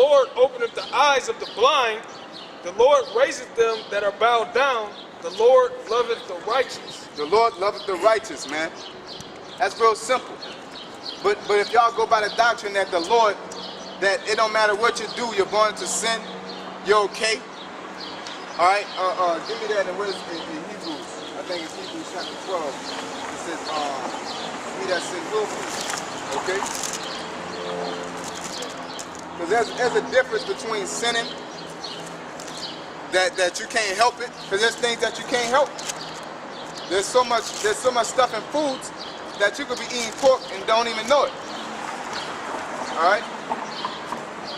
Lord openeth the eyes of the blind. The Lord raiseth them that are bowed down. The Lord loveth the righteous. The Lord loveth the righteous, man. That's real simple. But if y'all go by the doctrine that the Lord, that it don't matter what you do, you're born to sin, you're okay. All right, give me that in Hebrews. I think it's Hebrews chapter 12. It says, he that sin willfully. Okay? Because there's a difference between sinning that you can't help it, because there's things that you can't help. There's so much stuff in foods that you could be eating pork and don't even know it. Alright?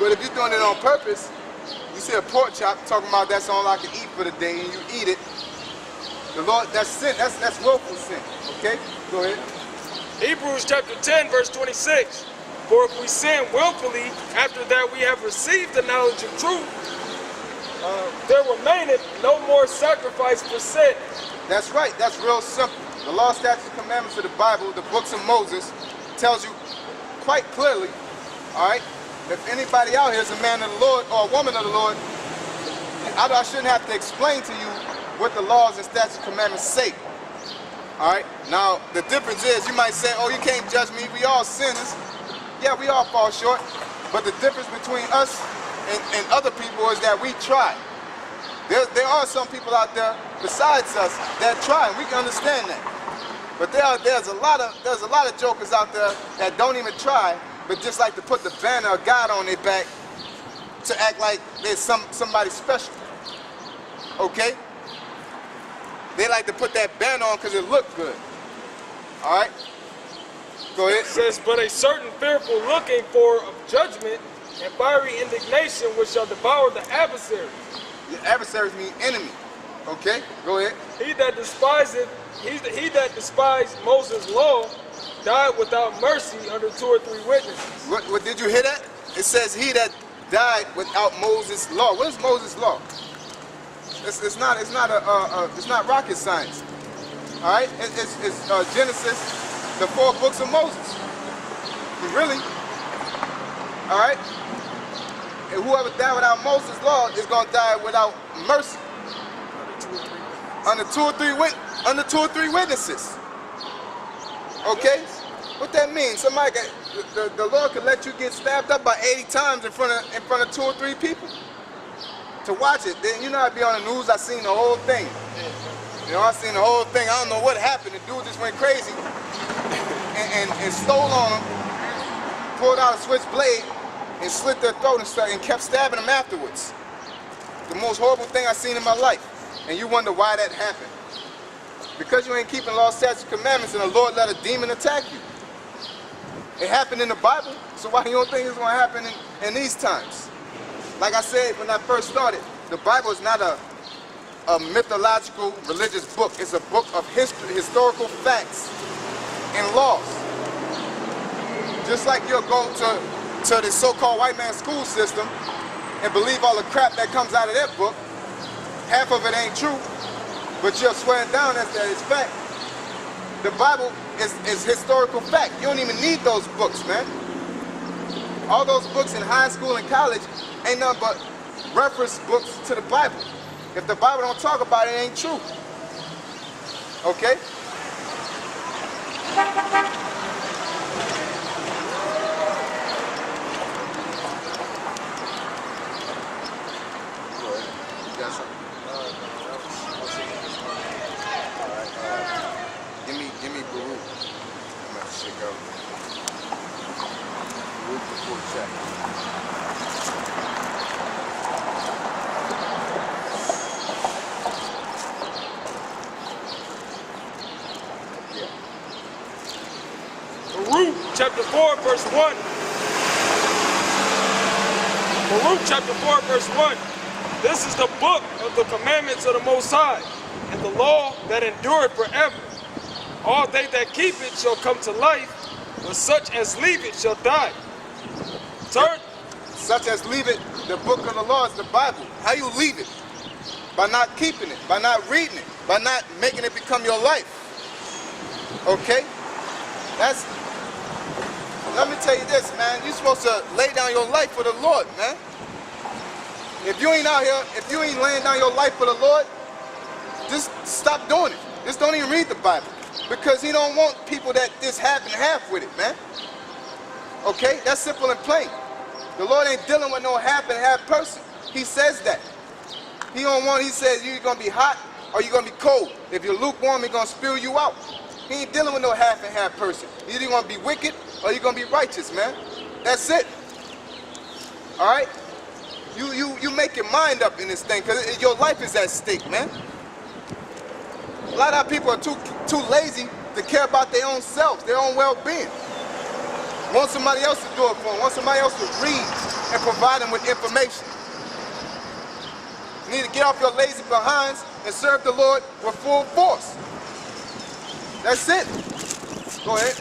But if you're doing it on purpose, you see a pork chop talking about that's all I can eat for the day, and you eat it. The Lord, that's sin, that's willful sin. Okay? Go ahead. Hebrews chapter 10, verse 26. For if we sin willfully, after that we have received the knowledge of truth, there remaineth no more sacrifice for sin. That's right. That's real simple. The law, statutes, and commandments of the Bible, the books of Moses, tells you quite clearly, all right, if anybody out here is a man of the Lord or a woman of the Lord, I shouldn't have to explain to you what the laws and statutes and commandments say. All right? Now, the difference is you might say, oh, you can't judge me. We all sinners. Yeah, we all fall short. But the difference between us and other people is that we try. There are some people out there besides us that try, and we can understand that. But there's a lot of jokers out there that don't even try, but just like to put the banner of God on their back to act like there's somebody special. Okay? They like to put that banner on because it looked good. All right? Go ahead. It says, but a certain fearful looking for of judgment and fiery indignation which shall devour the adversaries. The adversaries mean enemy. Okay? Go ahead. He that despised Moses' law died without mercy under 2 or 3 witnesses. What did you hear that? It says he that died without Moses' law. What is Moses' law? It's not rocket science. All right? It's Genesis, the 4 books of Moses. Really? All right? And whoever died without Moses' law is going to die without mercy. Under 2 or 3 witnesses. Okay? What that means? Somebody the Lord could let you get stabbed up by 80 times in front of 2 or 3 people. To watch it. Then, you know, I'd be on the news, I seen the whole thing. You know, I seen the whole thing. I don't know what happened. The dude just went crazy and stole on them, pulled out a switchblade and slit their throat and kept stabbing them afterwards. The most horrible thing I've seen in my life. And you wonder why that happened. Because you ain't keeping law, statutes, commandments, and the Lord let a demon attack you. It happened in the Bible, so why you don't think it's going to happen in these times? Like I said when I first started, the Bible is not a mythological religious book. It's a book of historical facts and laws. Just like you'll go to the so-called white man's school system and believe all the crap that comes out of that book. Half of it ain't true, but you're swearing down that it's fact. The Bible is historical fact. You don't even need those books, man. All those books in high school and college ain't nothing but reference books to the Bible. If the Bible don't talk about it, it ain't true. Okay? Give me Baruch. I'm gonna check out Baruch the 4th chapter. Baruch chapter 4 verse 1. Baruch chapter 4 verse 1. This is the book of the commandments of the Most High, and the law that endureth forever. All they that keep it shall come to life, but such as leave it shall die. Turn. Such as leave it, the book of the law is the Bible. How you leave it? By not keeping it, by not reading it, by not making it become your life. Okay? Let me tell you this, man. You're supposed to lay down your life for the Lord, man. If you ain't out here, if you ain't laying down your life for the Lord, just stop doing it. Just don't even read the Bible. Because he don't want people that just half and half with it, man. Okay? That's simple and plain. The Lord ain't dealing with no half and half person. He says that. He don't want, he says you're going to be hot or you're going to be cold. If you're lukewarm, he's going to spill you out. He ain't dealing with no half and half person. Either you're going to be wicked or you're going to be righteous, man. That's it. All right? You make your mind up in this thing because your life is at stake, man. A lot of people are too lazy to care about their own selves, their own well-being. Want somebody else to do it for them. Want somebody else to read and provide them with information. You need to get off your lazy behinds and serve the Lord with full force. That's it. Go ahead.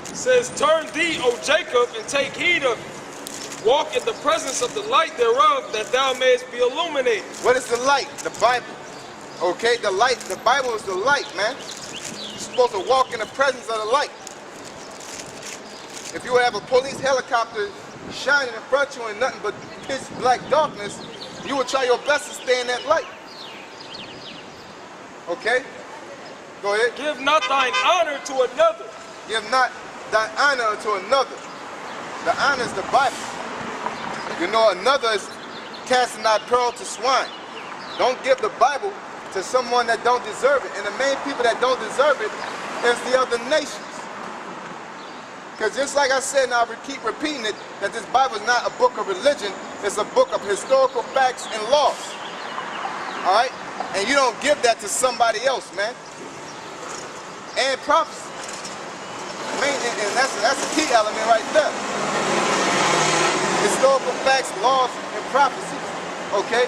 It says, turn thee, O Jacob, and take heed of it. Walk in the presence of the light thereof, that thou mayest be illuminated. What is the light? The Bible. Okay, the light. The Bible is the light, man. You're supposed to walk in the presence of the light. If you would have a police helicopter shining in front of you in nothing but pitch black darkness, you would try your best to stay in that light. Okay? Go ahead. Give not thine honor to another. Give not thine honor to another. The honor is the Bible. You know, another is casting thy pearl to swine. Don't give the Bible to someone that don't deserve it. And the main people that don't deserve it is the other nations. Because just like I said, and I'll keep repeating it, that this Bible is not a book of religion, it's a book of historical facts and laws. All right? And you don't give that to somebody else, man. And prophecy. And that's a key element right there. Historical facts, laws, and prophecies. Okay?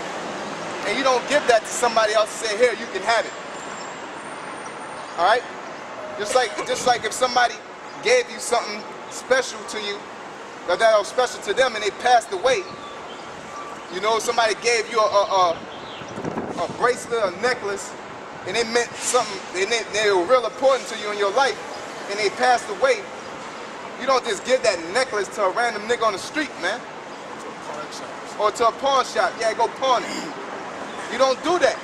And you don't give that to somebody else and say, here, you can have it. All right? Just like if somebody gave you something special to you, that was special to them and they passed away. You know, somebody gave you a bracelet, a necklace, and it meant something, they were real important to you in your life, and they passed away. You don't just give that necklace to a random nigga on the street, man. Or to a pawn shop. Yeah, go pawn it. You don't do that.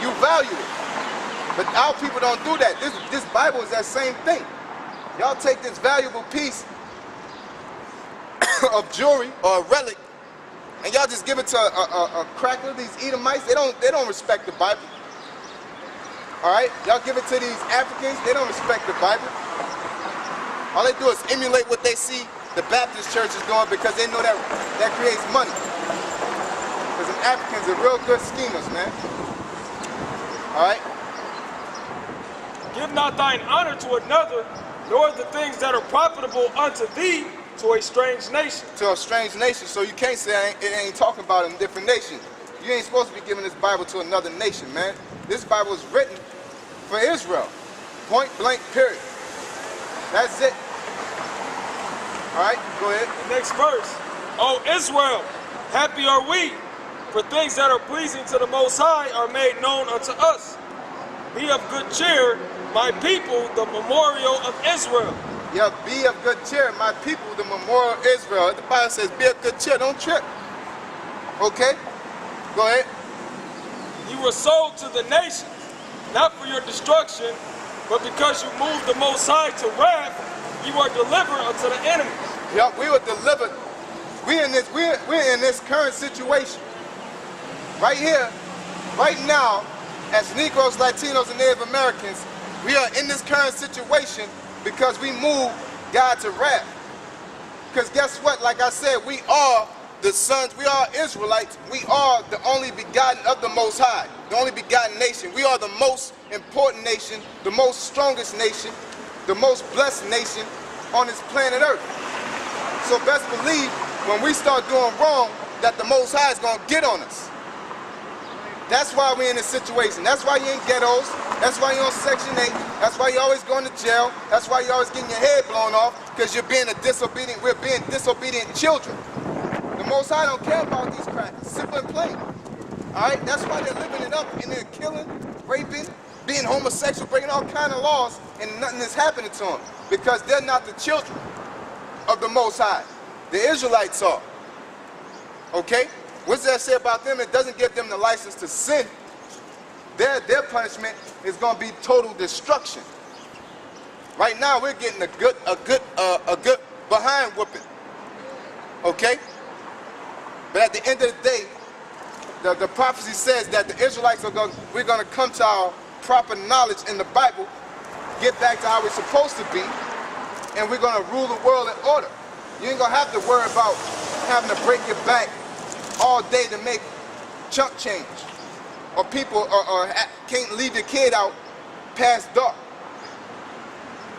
You value it. But our people don't do that. This Bible is that same thing. Y'all take this valuable piece of jewelry or a relic, and y'all just give it to a cracker, these Edomites. They don't respect the Bible. All right? Y'all give it to these Africans, they don't respect the Bible. All they do is emulate what they see the Baptist church is doing because they know that creates money. Because the Africans are real good schemers, man. All right? Give not thine honor to another, nor the things that are profitable unto thee to a strange nation. To a strange nation. So you can't say it ain't talking about a different nation. You ain't supposed to be giving this Bible to another nation, man. This Bible is written for Israel. Point blank, period. That's it. All right, go ahead. The next verse. O Israel, happy are we, for things that are pleasing to the Most High are made known unto us. Be of good cheer, my people, the memorial of Israel. Yeah, be of good cheer, my people, the memorial of Israel. The Bible says, be of good cheer, don't trip. Okay? Go ahead. You were sold to the nations, not for your destruction, but because you moved the Most High to wrath, you are delivered unto the enemy. Yeah, we were delivered. We're in this current situation. Right here, right now, as Negroes, Latinos, and Native Americans, we are in this current situation because we moved God to wrath. Because guess what? Like I said, we are the sons, we are Israelites. We are the only begotten of the Most High, the only begotten nation. We are the most important nation, the most strongest nation, the most blessed nation on this planet Earth. So best believe when we start doing wrong that the Most High is going to get on us. That's why we're in this situation. That's why you're in ghettos. That's why you're on Section 8. That's why you're always going to jail. That's why you're always getting your head blown off, because you're being we're being disobedient children. The Most High don't care about these crackers. Simple and plain. All right? That's why they're living it up and they're killing, raping, being homosexual, breaking all kind of laws, and nothing is happening to them because they're not the children of the Most High. The Israelites are. Okay? What does that say about them? It doesn't give them the license to sin. Their punishment is going to be total destruction. Right now, we're getting a good behind whooping. Okay? But at the end of the day, the prophecy says that the Israelites we're going to come to our proper knowledge in the Bible, get back to how we're supposed to be, and we're going to rule the world in order. You ain't going to have to worry about having to break your back all day to make chunk change. Or people or can't leave your kid out past dark.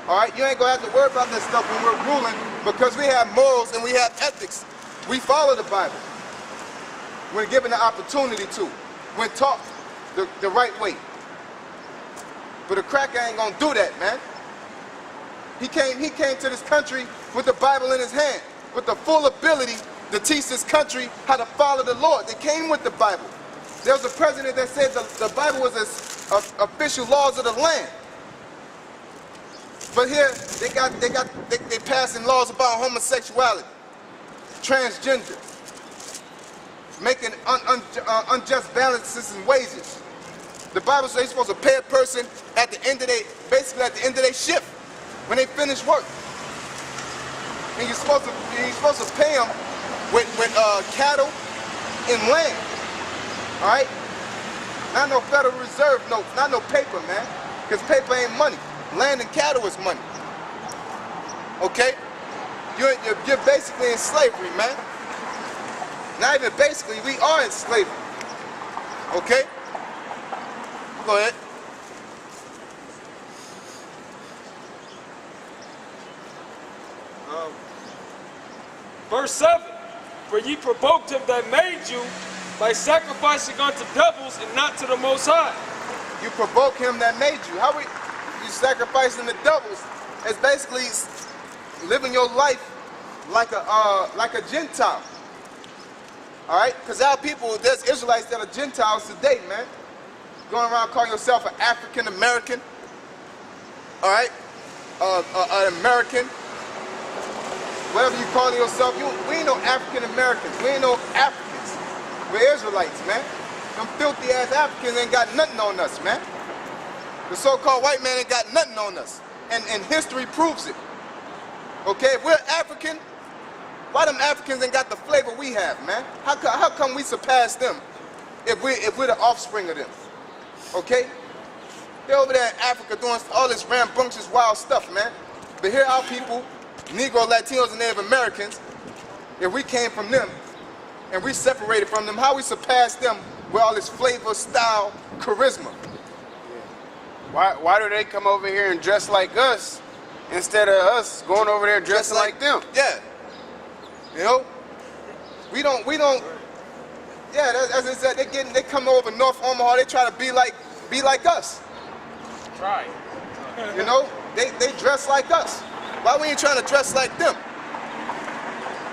All right? You ain't going to have to worry about that stuff when we're ruling, because we have morals and we have ethics. We follow the Bible. When given the opportunity to. When taught the right way. But a cracker ain't going to do that, man. He came to this country with the Bible in his hand, with the full ability to teach this country how to follow the Lord. They came with the Bible. There was a president that said the Bible was official laws of the land. But here they passing laws about homosexuality, transgender, making unjust balances in wages. The Bible says you're supposed to pay a person at the end of their shift when they finish work. And you're supposed to pay them with cattle and land. All right? Not no Federal Reserve notes, not no paper, man. Because paper ain't money. Land and cattle is money. Okay? You're basically in slavery, man. Not even basically, we are in slavery. Okay? Go ahead. Verse 7, for ye provoked him that made you by sacrificing unto devils and not to the Most High. You provoke him that made you. How you sacrificing the devils? It's basically living your life like a Gentile. All right? Because our people, there's Israelites that are Gentiles today, man. Going around calling yourself an African American. All right? An American. Whatever you call yourself, we ain't no African Americans. We ain't no Africans. We're Israelites, man. Them filthy ass Africans ain't got nothing on us, man. The so-called white man ain't got nothing on us. And history proves it. Okay, if we're African, why them Africans ain't got the flavor we have, man? How come we surpass them if we're the offspring of them? Okay? They're over there in Africa doing all this rambunctious wild stuff, man. But here our people, Negro, Latinos, and Native Americans, if we came from them and we separated from them, how we surpass them with all this flavor, style, charisma? Why do they come over here and dress like us instead of us going over there dressing like them? Yeah. You know? We don't, yeah, as I said, they come over North Omaha, they try to be like us. Try. You know? They dress like us. Why we ain't trying to dress like them?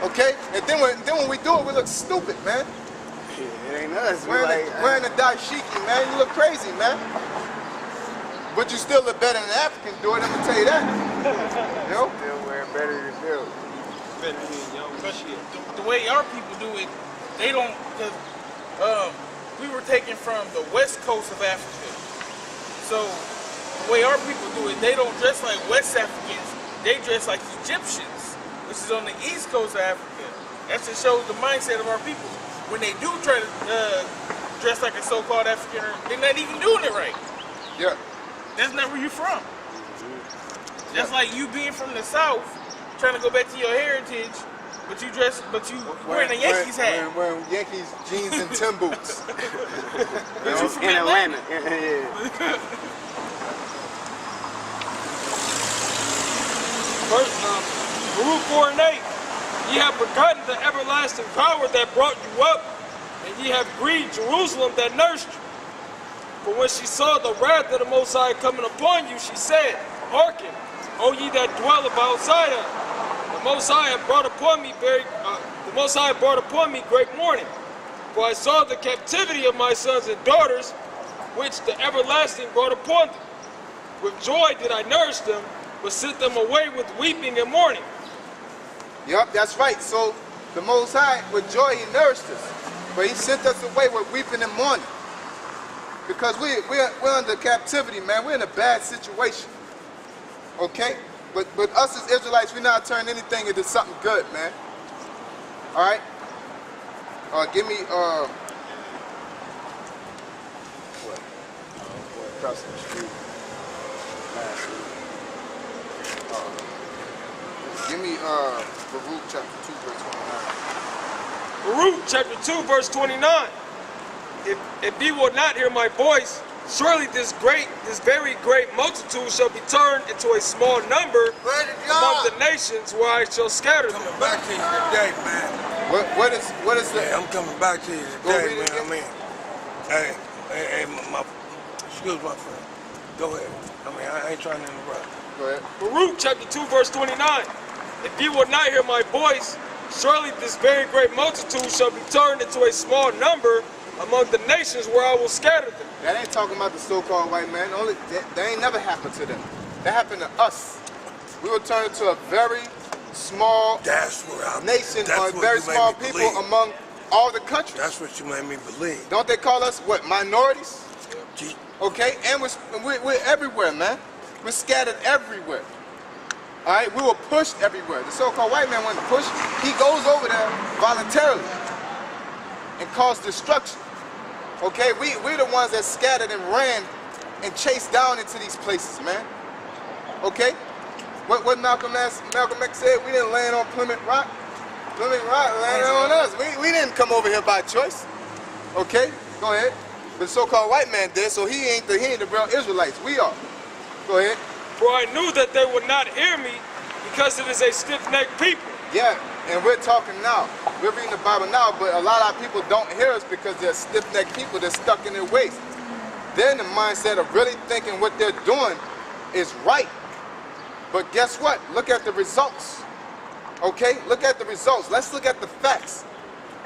Okay? And then when we do it, we look stupid, man. Yeah, it ain't us. Wearing a dashiki, man. You look crazy, man. But you still look better than an African do it, I'm gonna tell you that. You know? Still wearing better than them. The way our people do it, they don't, because we were taken from the west coast of Africa. So the way our people do it, they don't dress like West Africans, they dress like Egyptians, which is on the east coast of Africa. That just shows the mindset of our people. When they do try to dress like a so-called African, they're not even doing it right. Yeah. That's not where you're from. That's like you being from the South, trying to go back to your heritage, but you wearing a Yankees hat. Wearing Yankees jeans and Tim boots. But you from In Atlanta. Atlanta. Baruch 4 and 8, ye have forgotten the everlasting power that brought you up, and ye have grieved Jerusalem that nursed you. For when she saw the wrath of the Most High coming upon you, she said, hearken, O ye that dwell about Zion. The Most High hath brought upon me great mourning. For I saw the captivity of my sons and daughters, which the everlasting brought upon them. With joy did I nourish them, but sent them away with weeping and mourning. Yep, that's right. So The Most High, with joy, He nourished us. But He sent us away with weeping and mourning. Because we're under captivity, man. We're in a bad situation. Okay? But us as Israelites, we know how to turn anything into something good, man. Alright? Give me, what? Crossing the street last week. Give me, Baruch chapter 2, verse 29. Baruch chapter 2, verse 29. If ye will not hear my voice, surely this very great multitude shall be turned into a small number among the nations where I shall scatter them. Coming back to you today, man. What is the... Yeah, I'm coming back to you today, man. I mean, hey, excuse my friend. Go ahead. I mean, I ain't trying to interrupt. Go ahead. Baruch chapter 2, verse 29. If ye will not hear my voice, surely this very great multitude shall be turned into a small number among the nations where I will scatter them. That ain't talking about the so-called white man. That ain't never happened to them. That happened to us. We were turned into a very small nation, or very small people among all the countries. That's what you made me believe. Don't they call us, what, minorities? Okay, and we're everywhere, man. We're scattered everywhere. All right, we were pushed everywhere. The so-called white man wasn't pushed. He goes over there voluntarily and caused destruction. Okay, we're the ones that scattered and ran and chased down into these places, man. Okay? What Malcolm X said, we didn't land on Plymouth Rock. Plymouth Rock landed on us. We didn't come over here by choice. Okay? Go ahead. But the so-called white man did, so he ain't the real Israelites. We are. Go ahead. For I knew that they would not hear me, because it is a stiff-necked people. Yeah, and we're talking now. We're reading the Bible now, but a lot of our people don't hear us because they're stiff-necked people. They're stuck in their ways. They're in the mindset of really thinking what they're doing is right. But guess what? Look at the results. Okay? Look at the results. Let's look at the facts.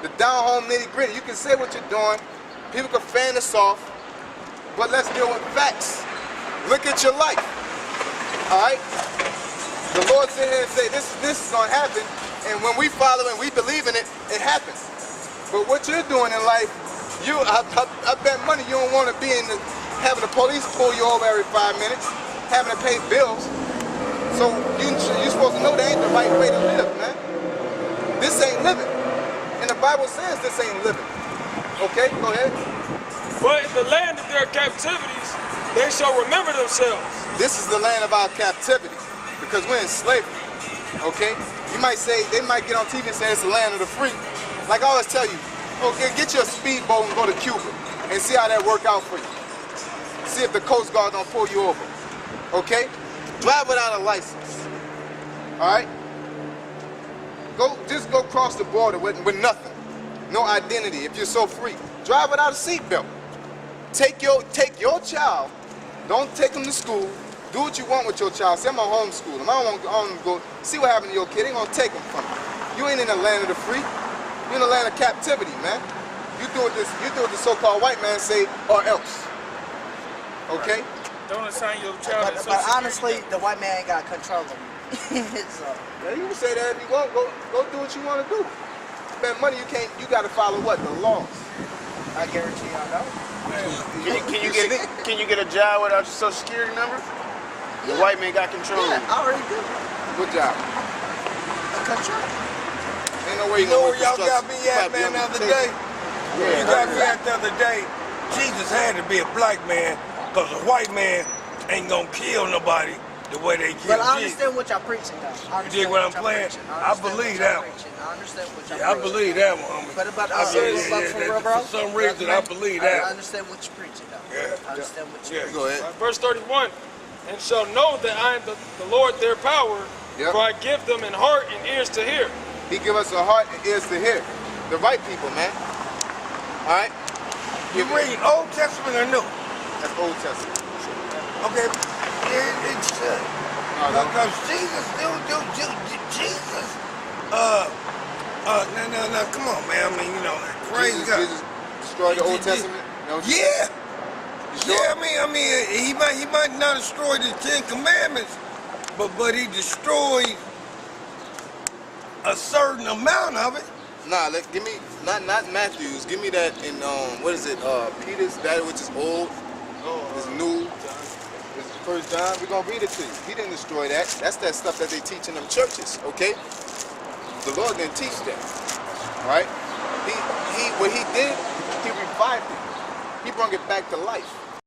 The down-home nitty-gritty. You can say what you're doing. People can fan us off. But let's deal with facts. Look at your life. All right? The Lord sit here and say, this is going to happen. And when we follow and we believe in it, it happens. But what you're doing in life, I bet money you don't want to be having the police pull you over every 5 minutes, having to pay bills. So you're supposed to know that ain't the right way to live, man. This ain't living. And the Bible says this ain't living. Okay, go ahead. But in the land of their captivities, they shall remember themselves. This is the land of our captivity, because we're in slavery. Okay? You might say, they might get on TV and say it's the land of the free. Like I always tell you, okay, get you a speedboat and go to Cuba and see how that work out for you. See if the Coast Guard don't pull you over. Okay? Drive without a license. Alright? Just go cross the border with nothing. No identity if you're so free. Drive without a seatbelt. Take your child, don't take him to school. Do what you want with your child. Say I'm gonna homeschool him. I don't want to go see what happened to your kid. They gonna take him from you. You ain't in the land of the free. You're in the land of captivity, man. You do what the so-called white man say, or else. Okay? Don't assign your child to But honestly, the white man ain't got control of me. So, Yeah, you can say that if you want. Go do what you want to do. Spend money, you gotta follow what? The laws. I guarantee I know. Can you get a job without your social security number? The white man got control. Yeah, I already do. Good job. Control. Ain't no way You know where y'all construction. got me at, man, the other day? Yeah, You got me at the other day. Jesus had to be a black man, because a white man ain't gonna kill nobody the way they kill But I Jesus. understand what y'all preaching, though. You dig what I'm playing? I believe that one. I understand what y'all Yeah, I preaching. believe that one, homie. But I believe for real, bro? for some reason, I believe that. I understand what you're preaching, though. Yeah. I understand what Yeah. you're Go ahead. Verse 31, and shall know that I am the Lord their power, Yep. for I give them an heart and ears to hear. He give us a heart and ears to hear. The right people, man. All right? You read Old Testament or New? That's Old Testament. Okay, it should. Because Jesus still do Jesus. No, come on, man. I mean, you know, praise God. Jesus destroyed the Old Testament? You know what you Yeah. You sure? Yeah, I mean, he might not destroy the 10 Commandments, but he destroyed a certain amount of it. Nah, give me not Matthews. Give me that in what is it? Peter's, that which is old, is new. Is First John. We're gonna read it to you. He didn't destroy that. That's that stuff that they teach in them churches. Okay. The Lord didn't teach that. Right? He what he did, he revived it. He brought it back to life.